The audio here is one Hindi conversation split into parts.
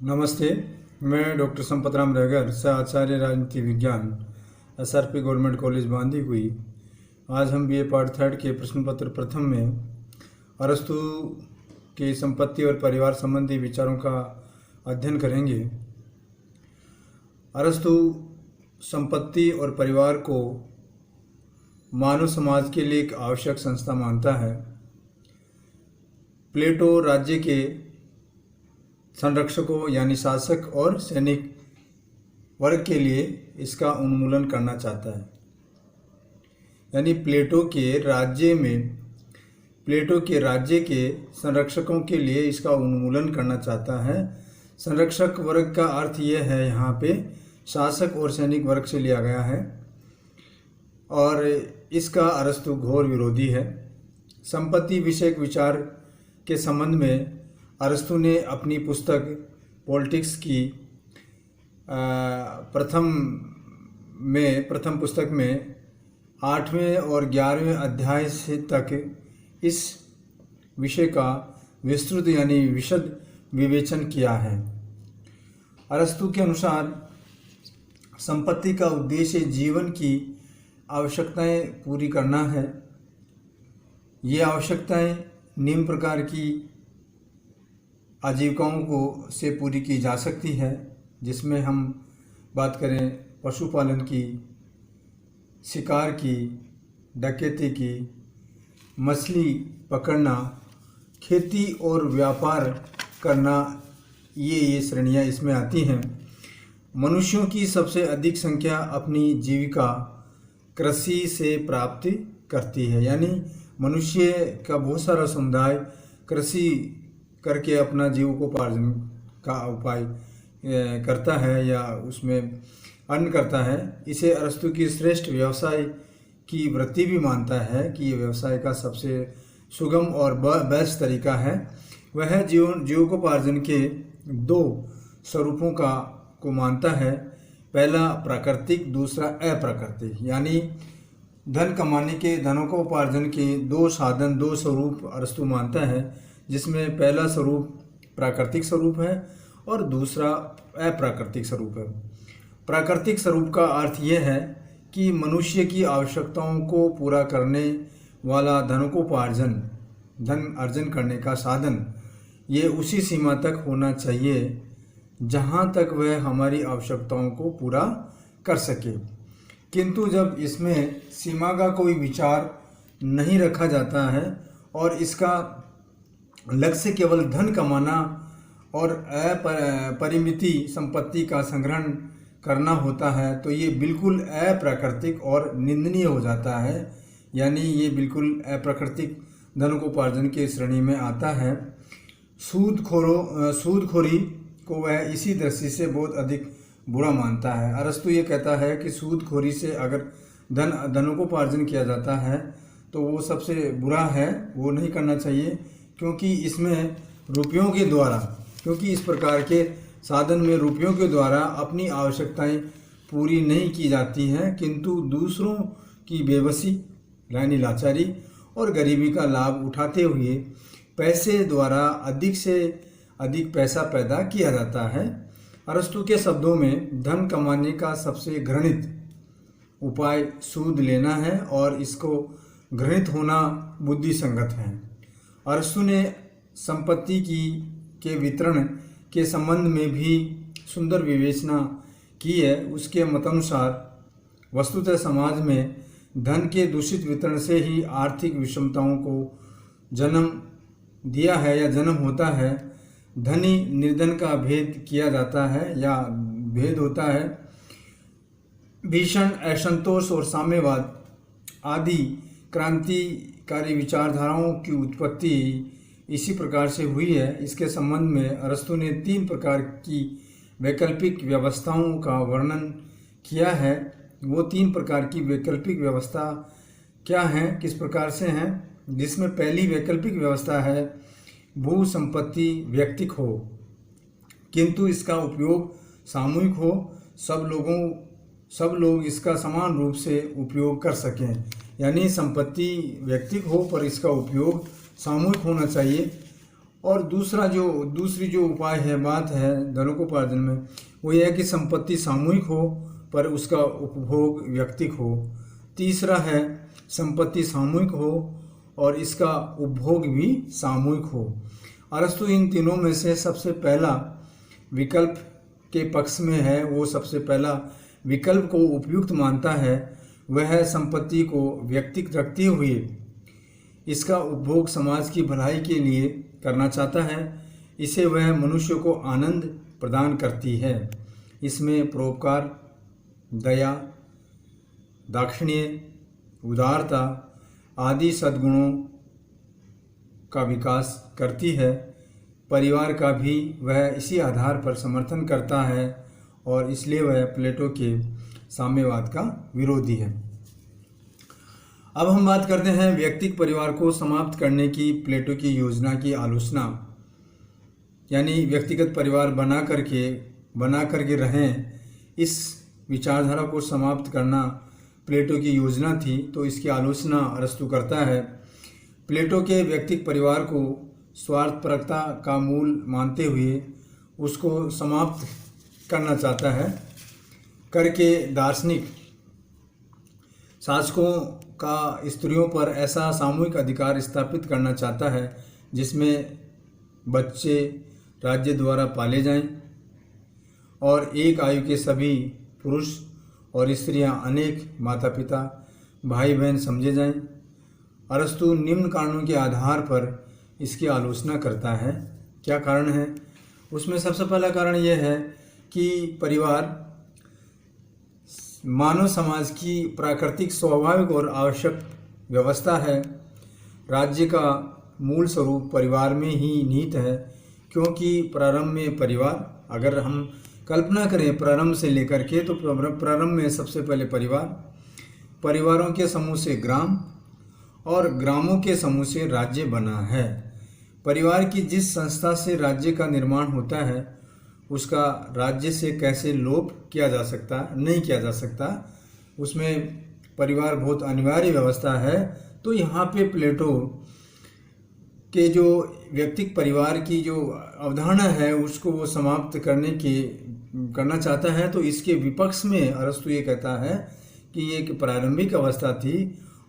नमस्ते। मैं डॉक्टर संपतराम रहगर सह आचार्य राजनीति विज्ञान SRP गवर्नमेंट कॉलेज बांदी हुई। आज हम BA पार्ट 3 के प्रश्न पत्र प्रथम में अरस्तु की संपत्ति और परिवार संबंधी विचारों का अध्ययन करेंगे। अरस्तु संपत्ति और परिवार को मानव समाज के लिए एक आवश्यक संस्था मानता है। प्लेटो राज्य के संरक्षकों यानी शासक और सैनिक वर्ग के लिए इसका उन्मूलन करना चाहता है। यानी प्लेटो के राज्य के संरक्षकों के लिए इसका उन्मूलन करना चाहता है। संरक्षक वर्ग का अर्थ यह है, यहाँ पे शासक और सैनिक वर्ग से लिया गया है और इसका अरस्तु घोर विरोधी है। संपत्ति विषयक विचार के संबंध में अरस्तु ने अपनी पुस्तक पॉलिटिक्स की प्रथम पुस्तक में 8वें और 11वें अध्याय से तक इस विषय का विस्तृत यानी विशद विवेचन किया है। अरस्तु के अनुसार संपत्ति का उद्देश्य जीवन की आवश्यकताएं पूरी करना है। ये आवश्यकताएं निम्न प्रकार की आजीविकाओं से पूरी की जा सकती है, जिसमें हम बात करें पशुपालन की, शिकार की, डकैती की, मछली पकड़ना, खेती और व्यापार करना, ये श्रेणियाँ इसमें आती हैं। मनुष्यों की सबसे अधिक संख्या अपनी जीविका कृषि से प्राप्त करती है। यानी मनुष्य का बहुत सारा समुदाय कृषि करके अपना जीविकोपार्जन का उपाय करता है या उसमें अन्न करता है। इसे अरस्तु की श्रेष्ठ व्यवसाय की वृत्ति भी मानता है कि ये व्यवसाय का सबसे सुगम और बेस्ट तरीका है। वह जीविकोपार्जन के 2 स्वरूपों को मानता है। पहला प्राकृतिक, दूसरा अप्राकृतिक। यानी धन कमाने के, धनोपार्जन के 2 साधन, 2 स्वरूप अरस्तु मानता है, जिसमें पहला स्वरूप प्राकृतिक स्वरूप है और दूसरा अप्राकृतिक स्वरूप है। प्राकृतिक स्वरूप का अर्थ यह है कि मनुष्य की आवश्यकताओं को पूरा करने वाला धन अर्जन करने का साधन ये उसी सीमा तक होना चाहिए जहाँ तक वह हमारी आवश्यकताओं को पूरा कर सके। किंतु जब इसमें सीमा का कोई विचार नहीं रखा जाता है और इसका लक्ष्य केवल धन कमाना और अपरिमित संपत्ति का संग्रहण करना होता है, तो ये बिल्कुल अप्राकृतिक और निंदनीय हो जाता है। यानी ये बिल्कुल अप्राकृतिक धनोपार्जन के श्रेणी में आता है। सूदखोरी को वह इसी दृष्टि से बहुत अधिक बुरा मानता है। अरस्तु ये कहता है कि सूदखोरी से अगर धनोपार्जन किया जाता है तो वो सबसे बुरा है, वो नहीं करना चाहिए, क्योंकि इसमें क्योंकि इस प्रकार के साधन में रुपयों के द्वारा अपनी आवश्यकताएं पूरी नहीं की जाती हैं, किंतु दूसरों की बेबसी यानी लाचारी और गरीबी का लाभ उठाते हुए पैसे द्वारा अधिक से अधिक पैसा पैदा किया जाता है। अरस्तु के शब्दों में धन कमाने का सबसे घृणित उपाय सूद लेना है और इसको घृणित होना बुद्धि संगत है। अरस्तु ने संपत्ति के वितरण के संबंध में भी सुंदर विवेचना की है। उसके मतानुसार वस्तुतः समाज में धन के दूषित वितरण से ही आर्थिक विषमताओं को जन्म दिया है या जन्म होता है। धनी निर्धन का भेद किया जाता है या भेद होता है। भीषण असंतोष और साम्यवाद आदि क्रांतिकारी विचारधाराओं की उत्पत्ति इसी प्रकार से हुई है। इसके संबंध में अरस्तु ने 3 प्रकार की वैकल्पिक व्यवस्थाओं का वर्णन किया है। वो 3 प्रकार की वैकल्पिक व्यवस्था क्या हैं, किस प्रकार से हैं, जिसमें पहली वैकल्पिक व्यवस्था है भू संपत्ति व्यक्तिक हो किंतु इसका उपयोग सामूहिक हो, सब लोग इसका समान रूप से उपयोग कर सकें। यानी संपत्ति व्यक्तिक हो पर इसका उपयोग सामूहिक होना चाहिए और दूसरी जो उपाय है, बात है धनोपार्जन में, वो यह है कि संपत्ति सामूहिक हो पर उसका उपभोग व्यक्तिक हो। तीसरा है संपत्ति सामूहिक हो और इसका उपभोग भी सामूहिक हो। अरस्तु इन तीनों में से सबसे पहला विकल्प के पक्ष में है, वो सबसे पहला विकल्प को उपयुक्त मानता है। वह संपत्ति को व्यक्तिगत रखते हुए इसका उपभोग समाज की भलाई के लिए करना चाहता है। इसे वह मनुष्य को आनंद प्रदान करती है। इसमें परोपकार, दया, दाक्षिण्य, उदारता आदि सद्गुणों का विकास करती है। परिवार का भी वह इसी आधार पर समर्थन करता है और इसलिए वह प्लेटो के साम्यवाद का विरोधी है। अब हम बात करते हैं व्यक्तिगत परिवार को समाप्त करने की प्लेटो की योजना की आलोचना, यानी व्यक्तिगत परिवार बना करके रहें, इस विचारधारा को समाप्त करना प्लेटो की योजना थी। तो इसकी आलोचना अरस्तु करता है। प्लेटो के व्यक्तिगत परिवार को स्वार्थपरकता का मूल मानते हुए उसको समाप्त करना चाहता है, करके दार्शनिक शासकों का स्त्रियों पर ऐसा सामूहिक अधिकार स्थापित करना चाहता है जिसमें बच्चे राज्य द्वारा पाले जाएं और एक आयु के सभी पुरुष और स्त्रियां अनेक माता पिता भाई बहन समझे जाएं। अरस्तु निम्न कारणों के आधार पर इसकी आलोचना करता है। क्या कारण है? उसमें सबसे पहला कारण यह है कि परिवार मानव समाज की प्राकृतिक, स्वाभाविक और आवश्यक व्यवस्था है। राज्य का मूल स्वरूप परिवार में ही निहित है, क्योंकि प्रारंभ में परिवार, अगर हम कल्पना करें प्रारंभ से लेकर के, तो प्रारंभ में सबसे पहले परिवारों के समूह से ग्राम और ग्रामों के समूह से राज्य बना है। परिवार की जिस संस्था से राज्य का निर्माण होता है उसका राज्य से कैसे लोप किया जा सकता, नहीं किया जा सकता। उसमें परिवार बहुत अनिवार्य व्यवस्था है। तो यहाँ पे प्लेटो के जो व्यक्तिगत परिवार की जो अवधारणा है उसको वो समाप्त करना चाहता है। तो इसके विपक्ष में अरस्तु ये कहता है कि ये एक प्रारंभिक अवस्था थी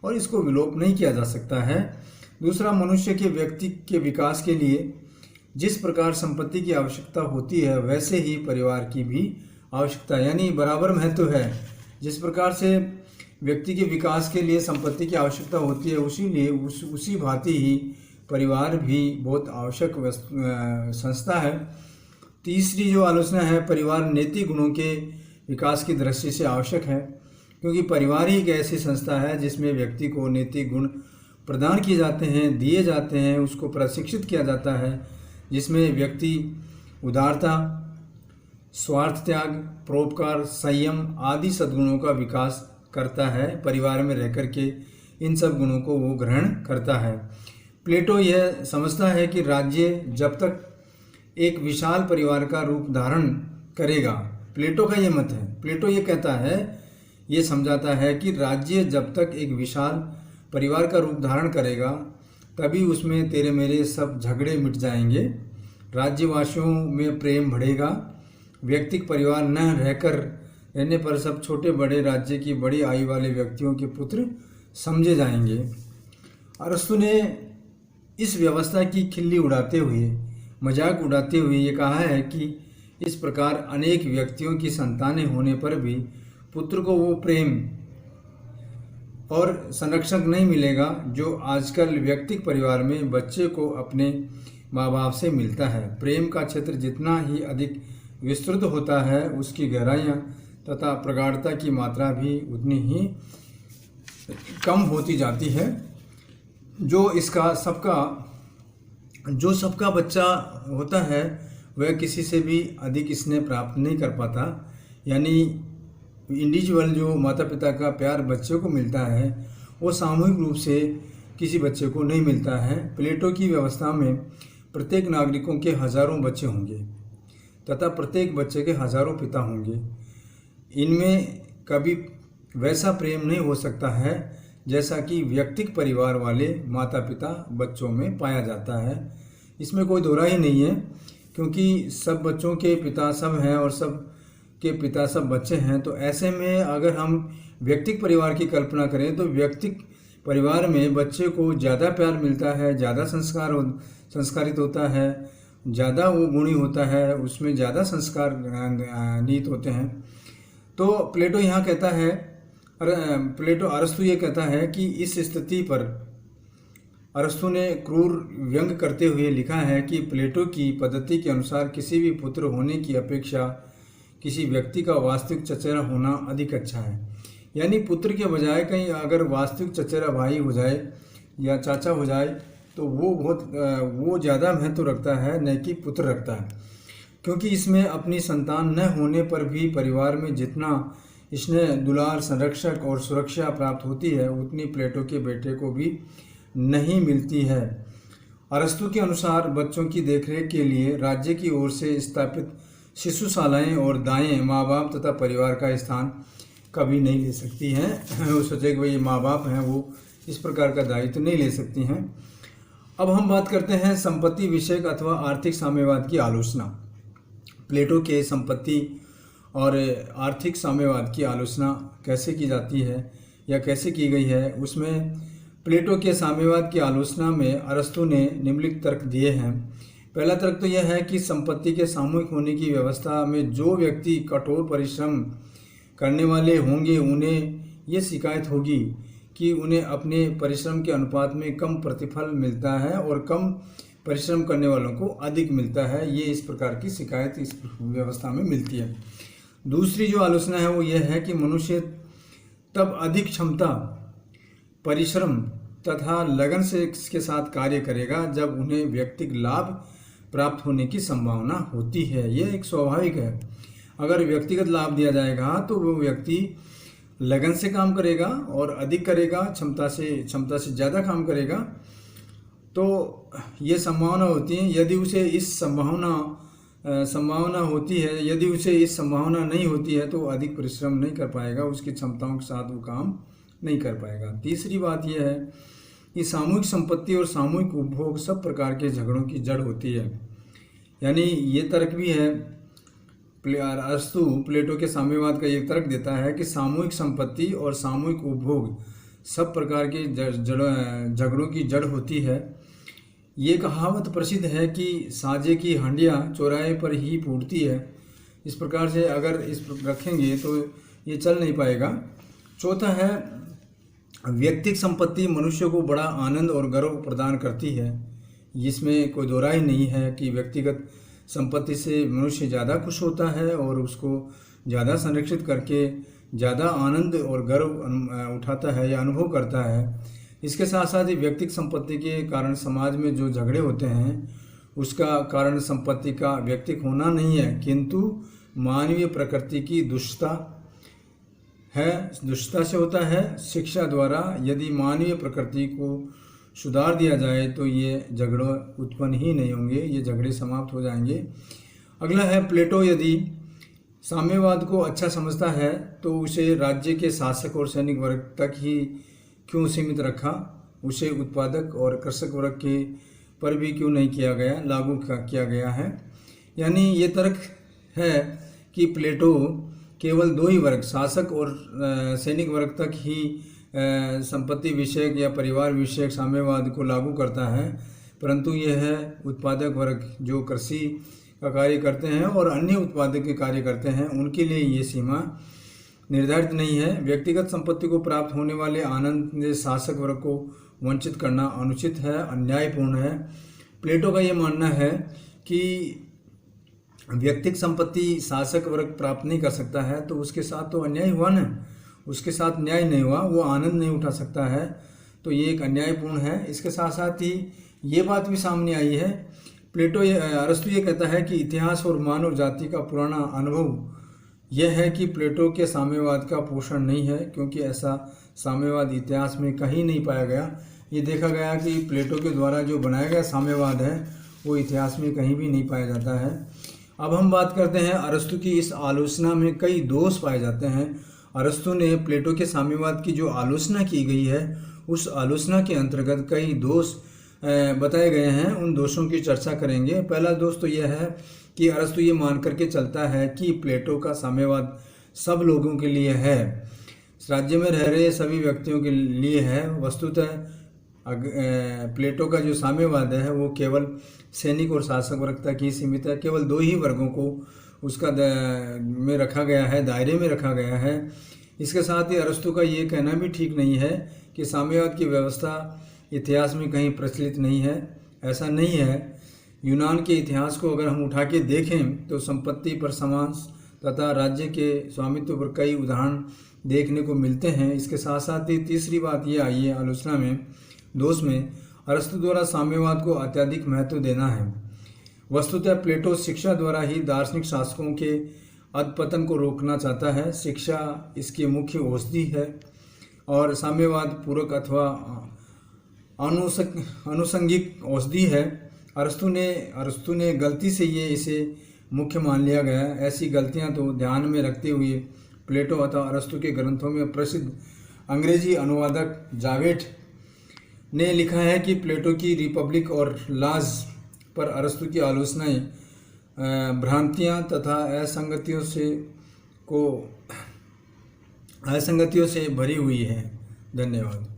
और इसको विलोप नहीं किया जा सकता है। दूसरा, मनुष्य के व्यक्ति के विकास के लिए जिस प्रकार संपत्ति की आवश्यकता होती है वैसे ही परिवार की भी आवश्यकता, यानी बराबर महत्व है। जिस प्रकार से व्यक्ति के विकास के लिए संपत्ति की आवश्यकता होती है उसी भांति ही परिवार भी बहुत आवश्यक संस्था है। तीसरी जो आलोचना है, परिवार नैतिक गुणों के विकास की दृष्टि से आवश्यक है, क्योंकि परिवार ही एक ऐसी संस्था है जिसमें व्यक्ति को नैतिक गुण प्रदान किए जाते हैं, दिए जाते हैं, उसको प्रशिक्षित किया जाता है, जिसमें व्यक्ति उदारता, स्वार्थ त्याग, परोपकार, संयम आदि सद्गुणों का विकास करता है। परिवार में रह कर के इन सब गुणों को वो ग्रहण करता है। प्लेटो यह समझता है कि राज्य जब तक एक विशाल परिवार का रूप धारण करेगा, प्लेटो का ये मत है। प्लेटो ये कहता है, ये समझाता है कि राज्य जब तक एक विशाल परिवार का रूप धारण करेगा तभी उसमें तेरे मेरे सब झगड़े मिट जाएंगे, राज्यवासियों में प्रेम बढ़ेगा, व्यक्तिगत परिवार न रहने पर सब छोटे बड़े राज्य की बड़ी आयु वाले व्यक्तियों के पुत्र समझे जाएंगे। अरस्तु ने इस व्यवस्था की खिल्ली उड़ाते हुए, मजाक उड़ाते हुए ये कहा है कि इस प्रकार अनेक व्यक्तियों की संतानें होने पर भी पुत्र को वो प्रेम और संरक्षक नहीं मिलेगा जो आजकल व्यक्तिगत परिवार में बच्चे को अपने माँ बाप से मिलता है। प्रेम का क्षेत्र जितना ही अधिक विस्तृत होता है उसकी गहराइयाँ तथा प्रगाढ़ता की मात्रा भी उतनी ही कम होती जाती है। जो सबका बच्चा होता है वह किसी से भी अधिक स्नेह प्राप्त नहीं कर पाता, यानी इंडिविजुअल जो माता पिता का प्यार बच्चे को मिलता है वो सामूहिक रूप से किसी बच्चे को नहीं मिलता है। प्लेटो की व्यवस्था में प्रत्येक नागरिकों के हजारों बच्चे होंगे तथा प्रत्येक बच्चे के हजारों पिता होंगे। इनमें कभी वैसा प्रेम नहीं हो सकता है जैसा कि व्यक्तिगत परिवार वाले माता पिता बच्चों में पाया जाता है, इसमें कोई दोहरा ही नहीं है, क्योंकि सब बच्चों के पिता सब हैं और सब के पिता सब बच्चे हैं। तो ऐसे में अगर हम व्यक्तिक परिवार की कल्पना करें तो व्यक्तिक परिवार में बच्चे को ज़्यादा प्यार मिलता है, ज़्यादा संस्कारित होता है, ज़्यादा वो गुणी होता है, उसमें ज़्यादा संस्कार निहित होते हैं। तो प्लेटो यहाँ कहता है, अरस्तु ये कहता है कि इस स्थिति पर अरस्तु ने क्रूर व्यंग करते हुए लिखा है कि प्लेटो की पद्धति के अनुसार किसी भी पुत्र होने की अपेक्षा किसी व्यक्ति का वास्तविक चचेरा होना अधिक अच्छा है। यानी पुत्र के बजाय कहीं अगर वास्तविक चचेरा भाई हो जाए या चाचा हो जाए तो वो ज़्यादा महत्व रखता है, न कि पुत्र रखता है, क्योंकि इसमें अपनी संतान न होने पर भी परिवार में जितना स्नेह, दुलार, संरक्षक और सुरक्षा प्राप्त होती है उतनी प्लेटो के बेटे को भी नहीं मिलती है। अरस्तु के अनुसार बच्चों की देखरेख के लिए राज्य की ओर से स्थापित शिशुशालाएं और दाएं माँ बाप तथा परिवार का स्थान कभी नहीं ले सकती हैं। वो सोचे कि भाई माँ बाप हैं, वो इस प्रकार का दायित्व नहीं ले सकती हैं। अब हम बात करते हैं संपत्ति विषयक अथवा आर्थिक साम्यवाद की आलोचना। प्लेटो के संपत्ति और आर्थिक साम्यवाद की आलोचना कैसे की जाती है या कैसे की गई है, उसमें प्लेटो के साम्यवाद की आलोचना में अरस्तु ने निम्नलिखित तर्क दिए हैं। पहला तर्क तो यह है कि संपत्ति के सामूहिक होने की व्यवस्था में जो व्यक्ति कठोर परिश्रम करने वाले होंगे उन्हें ये शिकायत होगी कि उन्हें अपने परिश्रम के अनुपात में कम प्रतिफल मिलता है और कम परिश्रम करने वालों को अधिक मिलता है। ये इस प्रकार की शिकायत इस व्यवस्था में मिलती है। दूसरी जो आलोचना है वो यह है कि मनुष्य तब अधिक क्षमता, परिश्रम तथा लगन से के साथ कार्य करेगा जब उन्हें व्यक्तिगत लाभ प्राप्त होने की संभावना होती है। यह एक स्वाभाविक है। अगर व्यक्तिगत लाभ दिया जाएगा तो वो व्यक्ति लगन से काम करेगा और अधिक करेगा, क्षमता से ज़्यादा काम करेगा। तो ये संभावना होती है। यदि उसे इस संभावना होती है, यदि उसे इस संभावना नहीं होती है तो अधिक परिश्रम नहीं कर पाएगा, उसकी क्षमताओं के साथ वो काम नहीं कर पाएगा। तीसरी बात यह है कि सामूहिक संपत्ति और सामूहिक उपभोग सब प्रकार के झगड़ों की जड़ होती है। यानी ये तर्क भी है, अरस्तु प्लेटो के साम्यवाद का ये तर्क देता है कि सामूहिक संपत्ति और सामूहिक उपभोग सब प्रकार के झगड़ों की जड़ होती है। ये कहावत प्रसिद्ध है कि साजे की हंडिया चौराहे पर ही फूटती है। इस प्रकार से अगर इस रखेंगे तो ये चल नहीं पाएगा। चौथा है, व्यक्तिगत संपत्ति मनुष्य को बड़ा आनंद और गर्व प्रदान करती है। जिसमें कोई दो राय नहीं है कि व्यक्तिगत संपत्ति से मनुष्य ज़्यादा खुश होता है और उसको ज़्यादा संरक्षित करके ज़्यादा आनंद और गर्व उठाता है या अनुभव करता है। इसके साथ साथ ही व्यक्तिगत संपत्ति के कारण समाज में जो झगड़े होते हैं उसका कारण संपत्ति का व्यक्तिगत होना नहीं है, किंतु मानवीय प्रकृति की दुष्टता से होता है। शिक्षा द्वारा यदि मानवीय प्रकृति को सुधार दिया जाए तो ये झगड़े उत्पन्न ही नहीं होंगे, ये झगड़े समाप्त हो जाएंगे। अगला है, प्लेटो यदि साम्यवाद को अच्छा समझता है तो उसे राज्य के शासक और सैनिक वर्ग तक ही क्यों सीमित रखा, उसे उत्पादक और कृषक वर्ग के पर भी क्यों नहीं लागू किया गया है। यानी ये तर्क है कि प्लेटो केवल दो ही वर्ग, शासक और सैनिक वर्ग तक ही संपत्ति विषयक या परिवार विषयक साम्यवाद को लागू करता है, परंतु यह है उत्पादक वर्ग जो कृषि का कार्य करते हैं और अन्य उत्पादक के कार्य करते हैं, उनके लिए ये सीमा निर्धारित नहीं है। व्यक्तिगत संपत्ति को प्राप्त होने वाले आनंद से शासक वर्ग को वंचित करना अनुचित है, अन्यायपूर्ण है। प्लेटो का ये मानना है कि व्यक्तिगत संपत्ति शासक वर्ग प्राप्त नहीं कर सकता है तो उसके साथ तो अन्याय हुआ ना, उसके साथ न्याय नहीं हुआ, वो आनंद नहीं उठा सकता है, तो ये एक अन्यायपूर्ण है। इसके साथ साथ ही ये बात भी सामने आई है, अरस्तु ये कहता है कि इतिहास और मानव जाति का पुराना अनुभव यह है कि प्लेटो के साम्यवाद का पोषण नहीं है, क्योंकि ऐसा साम्यवाद इतिहास में कहीं नहीं पाया गया। ये देखा गया कि प्लेटो के द्वारा जो बनाया गया साम्यवाद है वो इतिहास में कहीं भी नहीं पाया जाता है। अब हम बात करते हैं, अरस्तु की इस आलोचना में कई दोष पाए जाते हैं। अरस्तु ने प्लेटो के साम्यवाद की जो आलोचना की गई है उस आलोचना के अंतर्गत कई दोष बताए गए हैं उन दोषों की चर्चा करेंगे। पहला दोष तो यह है कि अरस्तु ये मान करके चलता है कि प्लेटो का साम्यवाद सब लोगों के लिए है, राज्य में रह रहे सभी व्यक्तियों के लिए है। वस्तुतः प्लेटो का जो साम्यवाद है वो केवल सैनिक और शासक वर्ग तक ही सीमित है। केवल दो ही वर्गों को उसका में रखा गया है, दायरे में रखा गया है। इसके साथ ही अरस्तु का ये कहना भी ठीक नहीं है कि साम्यवाद की व्यवस्था इतिहास में कहीं प्रचलित नहीं है। ऐसा नहीं है। यूनान के इतिहास को अगर हम उठा के देखें तो संपत्ति पर समांस तथा राज्य के स्वामित्व पर कई उदाहरण देखने को मिलते हैं। इसके साथ साथ ही तीसरी बात यह आई है आलोचना में, दोष में, अरस्तु द्वारा साम्यवाद को अत्यधिक महत्व देना है। वस्तुतः प्लेटो शिक्षा द्वारा ही दार्शनिक शासकों के अधपतन को रोकना चाहता है। शिक्षा इसकी मुख्य औषधि है और साम्यवाद पूरक अथवा अनुषंगिक औषधि है। अरस्तु ने गलती से इसे मुख्य मान लिया गया। ऐसी गलतियां तो ध्यान में रखते हुए प्लेटो अथवा अरस्तु के ग्रंथों में प्रसिद्ध अंग्रेजी अनुवादक जावेट ने लिखा है कि प्लेटो की रिपब्लिक और लाज पर अरस्तु की आलोचनाएं भ्रांतियां तथा असंगतियों से भरी हुई है। धन्यवाद।